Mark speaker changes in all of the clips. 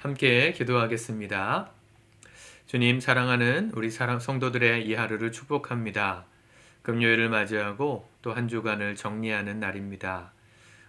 Speaker 1: 함께 기도하겠습니다. 주님, 사랑하는 우리 성도들의 이 하루를 축복합니다. 금요일을 맞이하고 또 한 주간을 정리하는 날입니다.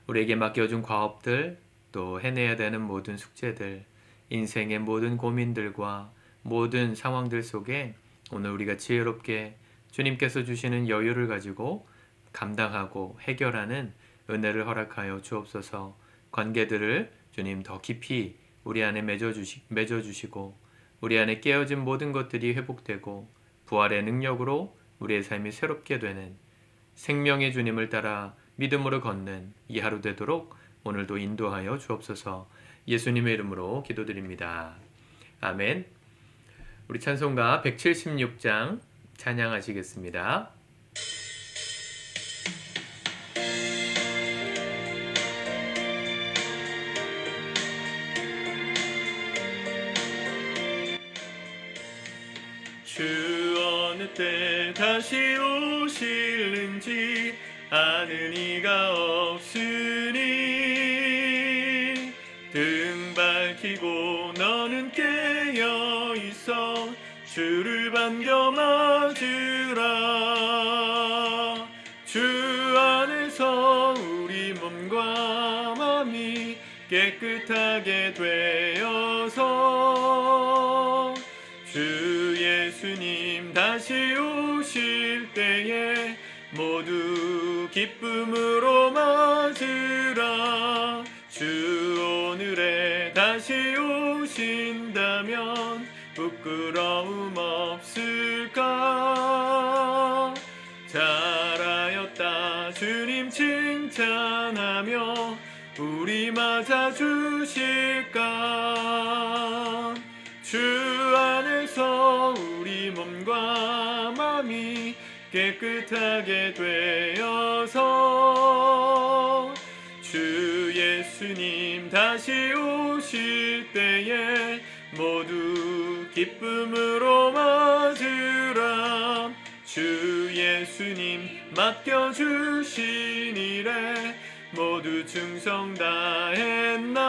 Speaker 1: 우리에게 맡겨준 과업들, 또 해내야 되는 모든 숙제들, 인생의 모든 고민들과 모든 상황들 속에 오늘 우리가 지혜롭게 주님께서 주시는 여유를 가지고 감당하고 해결하는 은혜를 허락하여 주옵소서. 관계들을 주님 더 깊이 우리 안에 맺어주시고 우리 안에 깨어진 모든 것들이 회복되고 부활의 능력으로 우리의 삶이 새롭게 되는 생명의 주님을 따라 믿음으로 걷는 이 하루 되도록 오늘도 인도하여 주옵소서. 예수님의 이름으로 기도드립니다. 아멘. 우리 찬송가 176장 찬양하시겠습니다. 주 어느 때 다시 오실는지 아는 이가 없으니 등 밝히고 너는 깨어 있어 주를 반겨 맞으라. 주 안에서 우리 몸과 마음이 깨끗하게 되어서 주 예수님 다시 오실 때에 모두 기쁨으로 맞으라. 주 오늘에 다시 오신다면 부끄러움 없을까. 잘하였다 주님 칭찬하며 우리 맞아주실까. 주 안에서 우리 몸과 마음이 깨끗하게 되어서 주 예수님 다시 오실 때에 모두 기쁨으로 맞으라. 주 예수님 맡겨주신 일에 모두 충성 다했나.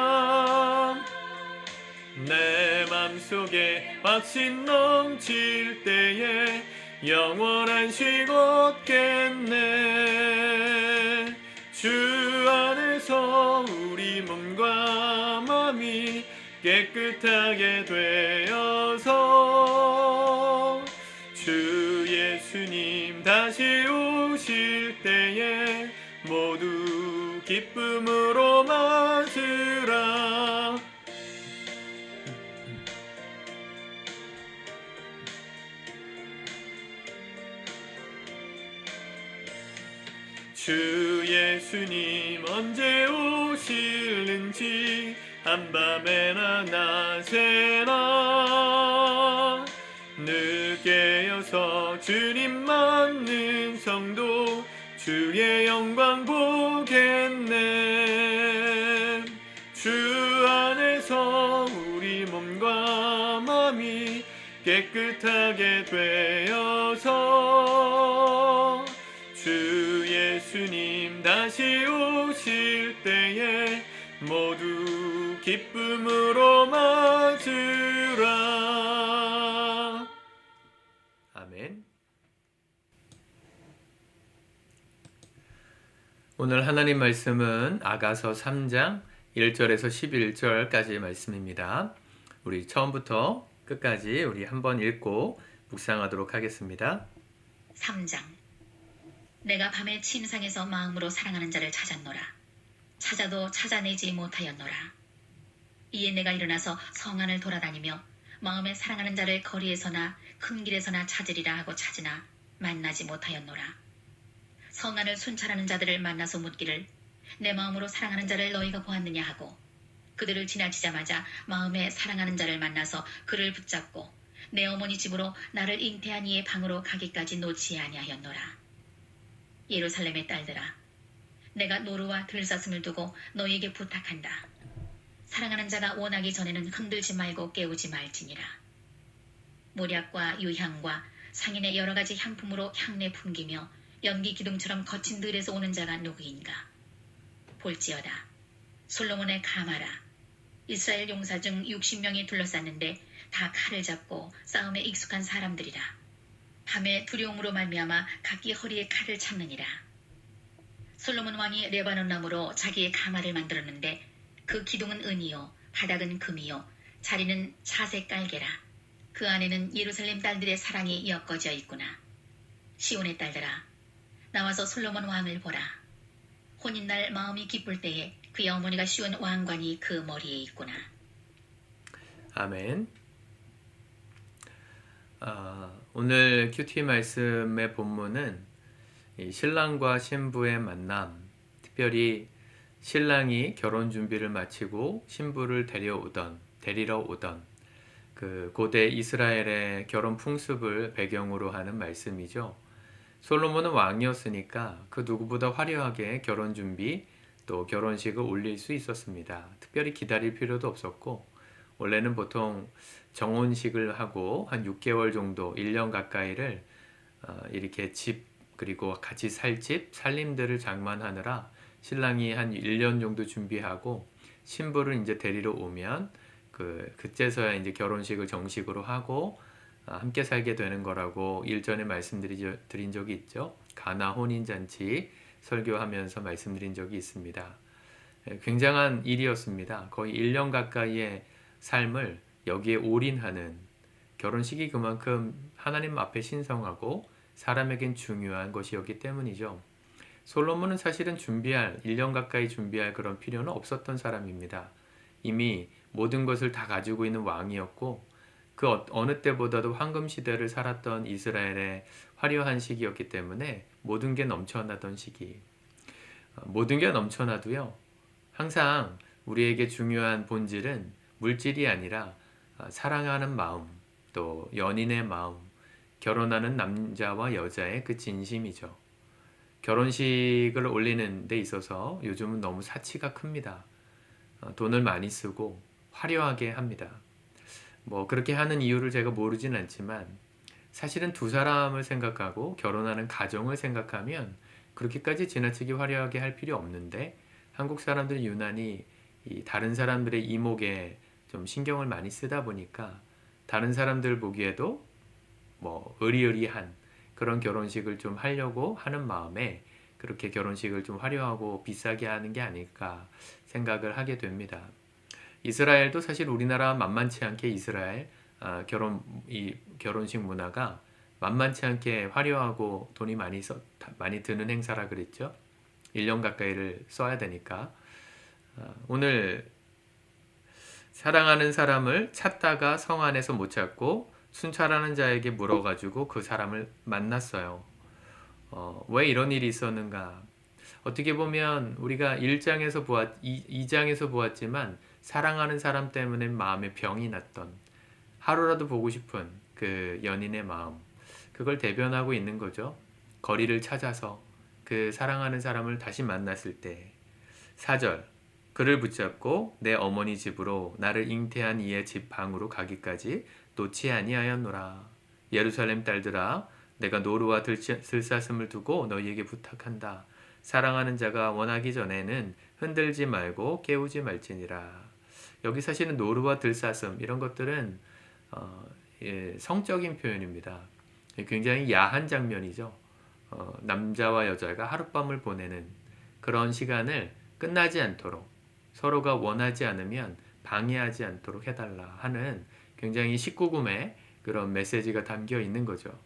Speaker 1: 내 맘속에 확신 넘칠 때에 영원한 쉼 얻겠네. 주 안에서 우리 몸과 마음이 깨끗하게 되어서 주 예수님 다시 오실 때에 모두 기쁨으로 맞으라. 주 예수님 언제 오실는지 한밤에나 낮에나 늦게여서 주님 맞는 성도 주의 영광 보겠네. 주 안에서 우리 몸과 마음이 깨끗하게 되어서 주 예수님 다시 오실 때에 모두 기쁨으로 맞으라. 아멘. 오늘 하나님 말씀은 아가서 3장 1절에서 11절까지의 말씀입니다. 우리 처음부터 끝까지 우리 한번 읽고 묵상하도록 하겠습니다.
Speaker 2: 3장. 내가 밤에 침상에서 마음으로 사랑하는 자를 찾았노라. 찾아도 찾아내지 못하였노라. 이에 내가 일어나서 성안을 돌아다니며 마음에 사랑하는 자를 거리에서나 큰 길에서나 찾으리라 하고 찾으나 만나지 못하였노라. 성안을 순찰하는 자들을 만나서 묻기를 내 마음으로 사랑하는 자를 너희가 보았느냐 하고 그들을 지나치자마자 마음에 사랑하는 자를 만나서 그를 붙잡고 내 어머니 집으로 나를 잉태한 이의 방으로 가기까지 놓지 아니하였노라. 예루살렘의 딸들아, 내가 노루와 들사슴을 두고 너희에게 부탁한다. 사랑하는 자가 원하기 전에는 흔들지 말고 깨우지 말지니라. 모략과 유향과 상인의 여러 가지 향품으로 향내 풍기며 연기 기둥처럼 거친 들에서 오는 자가 누구인가? 볼지어다. 솔로몬의 가마라. 이스라엘 용사 중 60명이 둘러쌌는데 다 칼을 잡고 싸움에 익숙한 사람들이라. 밤에 두려움으로 말미암아 각기 허리에 칼을 참느니라. 솔로몬 왕이 레바논 나무로 자기의 가마를 만들었는데 그 기둥은 은이요 바닥은 금이요 자리는 자색 깔개라. 그 안에는 예루살렘 딸들의 사랑이 엮어져 있구나. 시온의 딸들아, 나와서 솔로몬 왕을 보라. 혼인날 마음이 기쁠 때에 그의 어머니가 씌운 왕관이 그 머리에 있구나.
Speaker 1: 아멘. 오늘 큐티 말씀의 본문은 이 신랑과 신부의 만남, 특별히 신랑이 결혼 준비를 마치고 신부를 데리러 오던 그 고대 이스라엘의 결혼 풍습을 배경으로 하는 말씀이죠. 솔로몬은 왕이었으니까 그 누구보다 화려하게 결혼 준비 또 결혼식을 올릴 수 있었습니다. 특별히 기다릴 필요도 없었고 원래는 보통 정혼식을 하고 한 6개월 정도 1년 가까이를 이렇게 집 그리고 같이 살 집 살림들을 장만하느라 신랑이 한 1년 정도 준비하고 신부를 이제 데리러 오면 그때서야 이제 결혼식을 정식으로 하고 함께 살게 되는 거라고 일전에 말씀드린 적이 있죠. 가나 혼인잔치 설교하면서 말씀드린 적이 있습니다. 굉장한 일이었습니다. 거의 1년 가까이의 삶을 여기에 올인하는 결혼식이 그만큼 하나님 앞에 신성하고 사람에겐 중요한 것이었기 때문이죠. 솔로몬은 사실은 1년 가까이 준비할 그런 필요는 없었던 사람입니다. 이미 모든 것을 다 가지고 있는 왕이었고 그 어느 때보다도 황금 시대를 살았던 이스라엘의 화려한 시기였기 때문에 모든 게 넘쳐나던 시기. 모든 게 넘쳐나도요. 항상 우리에게 중요한 본질은 물질이 아니라 사랑하는 마음, 또 연인의 마음, 결혼하는 남자와 여자의 그 진심이죠. 결혼식을 올리는 데 있어서 요즘은 너무 사치가 큽니다. 돈을 많이 쓰고 화려하게 합니다. 뭐 그렇게 하는 이유를 제가 모르진 않지만 사실은 두 사람을 생각하고 결혼하는 가정을 생각하면 그렇게까지 지나치게 화려하게 할 필요 없는데 한국 사람들은 유난히 이 다른 사람들의 이목에 좀 신경을 많이 쓰다 보니까 다른 사람들 보기에도 뭐 의리의리한 그런 결혼식을 좀 하려고 하는 마음에 그렇게 결혼식을 좀 화려하고 비싸게 하는 게 아닐까 생각을 하게 됩니다. 이스라엘도 사실 우리나라와 만만치 않게 이스라엘 결혼식 문화가 만만치 않게 화려하고 돈이 많이 드는 행사라 그랬죠. 1년 가까이를 써야 되니까. 오늘 사랑하는 사람을 찾다가 성 안에서 못 찾고 순찰하는 자에게 물어가지고 그 사람을 만났어요. 왜 이런 일이 있었는가? 어떻게 보면 우리가 2장에서 보았지만 사랑하는 사람 때문에 마음에 병이 났던 하루라도 보고 싶은 그 연인의 마음 그걸 대변하고 있는 거죠. 거리를 찾아서 그 사랑하는 사람을 다시 만났을 때 4절 그를 붙잡고 내 어머니 집으로 나를 잉태한 이의 집 방으로 가기까지 놓지 아니하였노라. 예루살렘 딸들아 내가 노루와 들사슴을 두고 너희에게 부탁한다. 사랑하는 자가 원하기 전에는 흔들지 말고 깨우지 말지니라. 여기 사실은 노루와 들사슴 이런 것들은 성적인 표현입니다. 굉장히 야한 장면이죠. 남자와 여자가 하룻밤을 보내는 그런 시간을 끝나지 않도록 서로가 원하지 않으면 방해하지 않도록 해달라 하는 굉장히 19금의 그런 메시지가 담겨 있는 거죠.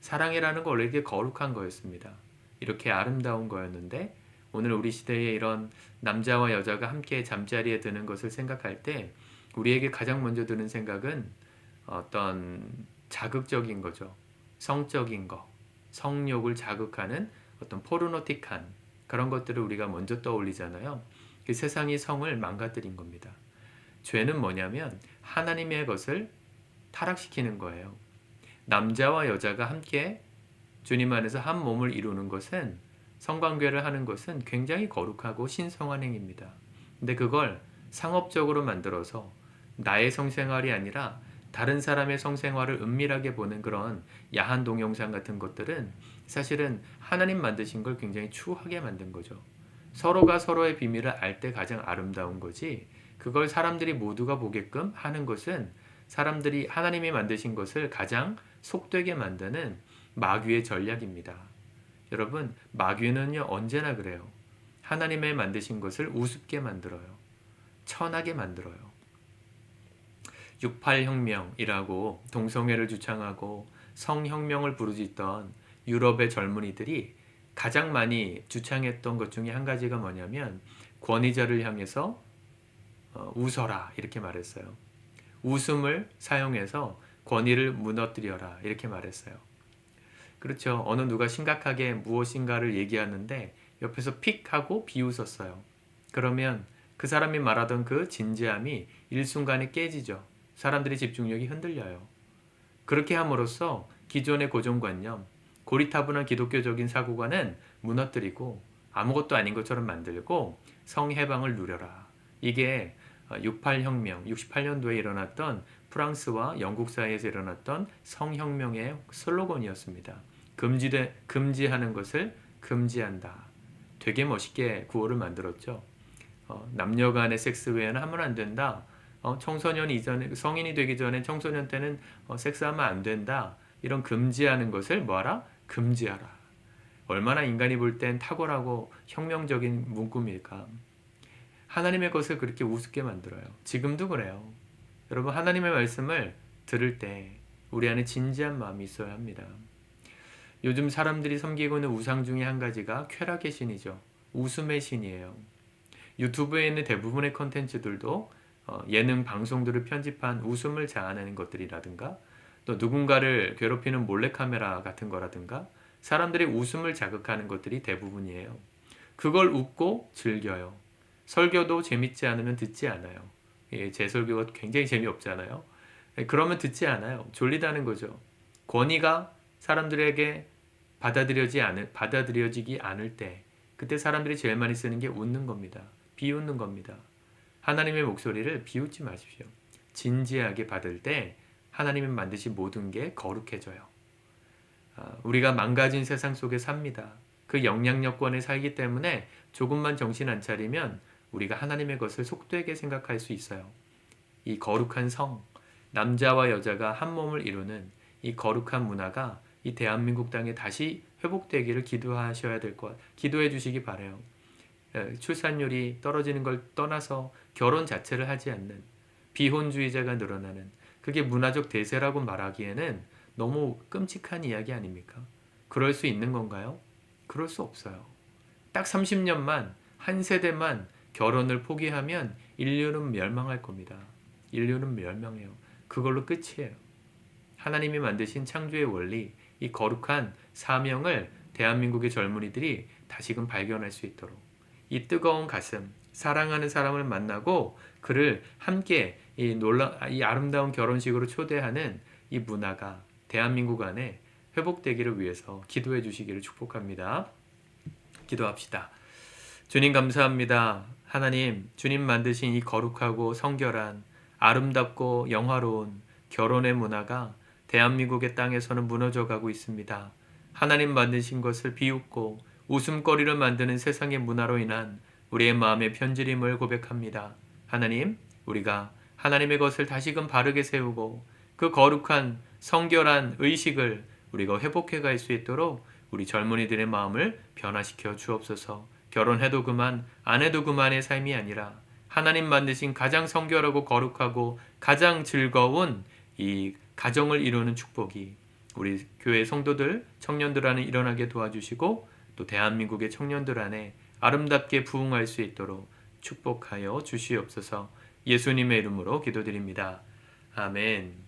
Speaker 1: 사랑이라는 거 원래 이렇게 거룩한 거였습니다. 이렇게 아름다운 거였는데 오늘 우리 시대에 이런 남자와 여자가 함께 잠자리에 드는 것을 생각할 때 우리에게 가장 먼저 드는 생각은 어떤 자극적인 거죠. 성적인 거, 성욕을 자극하는 어떤 포르노틱한 그런 것들을 우리가 먼저 떠올리잖아요. 그 세상이 성을 망가뜨린 겁니다. 죄는 뭐냐면 하나님의 것을 타락시키는 거예요. 남자와 여자가 함께 주님 안에서 한 몸을 이루는 것은 성관계를 하는 것은 굉장히 거룩하고 신성한 행위입니다. 근데 그걸 상업적으로 만들어서 나의 성생활이 아니라 다른 사람의 성생활을 은밀하게 보는 그런 야한 동영상 같은 것들은 사실은 하나님 만드신 걸 굉장히 추하게 만든 거죠. 서로가 서로의 비밀을 알 때 가장 아름다운 거지 그걸 사람들이 모두가 보게끔 하는 것은 사람들이 하나님이 만드신 것을 가장 속되게 만드는 마귀의 전략입니다. 여러분, 마귀는요 언제나 그래요. 하나님의 만드신 것을 우습게 만들어요. 천하게 만들어요. 68혁명이라고 동성애를 주창하고 성혁명을 부르짖던 유럽의 젊은이들이 가장 많이 주창했던 것 중에 한 가지가 뭐냐면 권위자를 향해서 웃어라 이렇게 말했어요. 웃음을 사용해서 권위를 무너뜨려라 이렇게 말했어요. 그렇죠. 어느 누가 심각하게 무엇인가를 얘기하는데 옆에서 픽 하고 비웃었어요. 그러면 그 사람이 말하던 그 진지함이 일순간에 깨지죠. 사람들의 집중력이 흔들려요. 그렇게 함으로써 기존의 고정관념, 고리타분한 기독교적인 사고관은 무너뜨리고 아무것도 아닌 것처럼 만들고 성해방을 누려라. 이게 68혁명, 68년도에 일어났던 프랑스와 영국 사이에서 일어났던 성혁명의 슬로건이었습니다. 금지하는 것을 금지한다. 되게 멋있게 구호를 만들었죠. 남녀 간의 섹스 외에는 하면 안 된다. 청소년 이전에 성인이 되기 전에 청소년 때는 섹스하면 안 된다. 이런 금지하는 것을 뭐하라? 금지하라. 얼마나 인간이 볼 땐 탁월하고 혁명적인 문구입니까? 하나님의 것을 그렇게 우습게 만들어요. 지금도 그래요. 여러분, 하나님의 말씀을 들을 때 우리 안에 진지한 마음이 있어야 합니다. 요즘 사람들이 섬기고 있는 우상 중에 한 가지가 쾌락의 신이죠. 웃음의 신이에요. 유튜브에 있는 대부분의 컨텐츠들도 예능 방송들을 편집한 웃음을 자아내는 것들이라든가 또 누군가를 괴롭히는 몰래카메라 같은 거라든가 사람들의 웃음을 자극하는 것들이 대부분이에요. 그걸 웃고 즐겨요. 설교도 재밌지 않으면 듣지 않아요. 제 설교가 굉장히 재미없잖아요. 그러면 듣지 않아요. 졸리다는 거죠. 권위가 사람들에게 받아들여지기 않을 때 그때 사람들이 제일 많이 쓰는 게 웃는 겁니다. 비웃는 겁니다. 하나님의 목소리를 비웃지 마십시오. 진지하게 받을 때 하나님이 만드신 모든 게 거룩해져요. 우리가 망가진 세상 속에 삽니다. 그 영향력권에 살기 때문에 조금만 정신 안 차리면 우리가 하나님의 것을 속되게 생각할 수 있어요. 이 거룩한 성, 남자와 여자가 한 몸을 이루는 이 거룩한 문화가 이 대한민국 땅에 다시 회복되기를 기도해 주시기 바라요. 출산율이 떨어지는 걸 떠나서 결혼 자체를 하지 않는 비혼주의자가 늘어나는 그게 문화적 대세라고 말하기에는 너무 끔찍한 이야기 아닙니까? 그럴 수 있는 건가요? 그럴 수 없어요. 딱 30년만 한 세대만 결혼을 포기하면 인류는 멸망할 겁니다. 인류는 멸망해요. 그걸로 끝이에요. 하나님이 만드신 창조의 원리, 이 거룩한 사명을 대한민국의 젊은이들이 다시금 발견할 수 있도록 이 뜨거운 가슴, 사랑하는 사람을 만나고 그를 함께 이 아름다운 결혼식으로 초대하는 이 문화가 대한민국 안에 회복되기를 위해서 기도해 주시기를 축복합니다. 기도합시다. 주님 감사합니다. 하나님, 주님 만드신 이 거룩하고 성결한 아름답고 영화로운 결혼의 문화가 대한민국의 땅에서는 무너져 가고 있습니다. 하나님 만드신 것을 비웃고 웃음거리를 만드는 세상의 문화로 인한 우리의 마음의 편지림을 고백합니다. 하나님, 우리가 하나님의 것을 다시금 바르게 세우고 그 거룩한 성결한 의식을 우리가 회복해 갈 수 있도록 우리 젊은이들의 마음을 변화시켜 주옵소서. 결혼해도 그만, 안 해도 그만의 삶이 아니라 하나님 만드신 가장 성결하고 거룩하고 가장 즐거운 이 가정을 이루는 축복이 우리 교회 성도들, 청년들 안에 일어나게 도와주시고 또 대한민국의 청년들 안에 아름답게 부흥할 수 있도록 축복하여 주시옵소서. 예수님의 이름으로 기도드립니다. 아멘.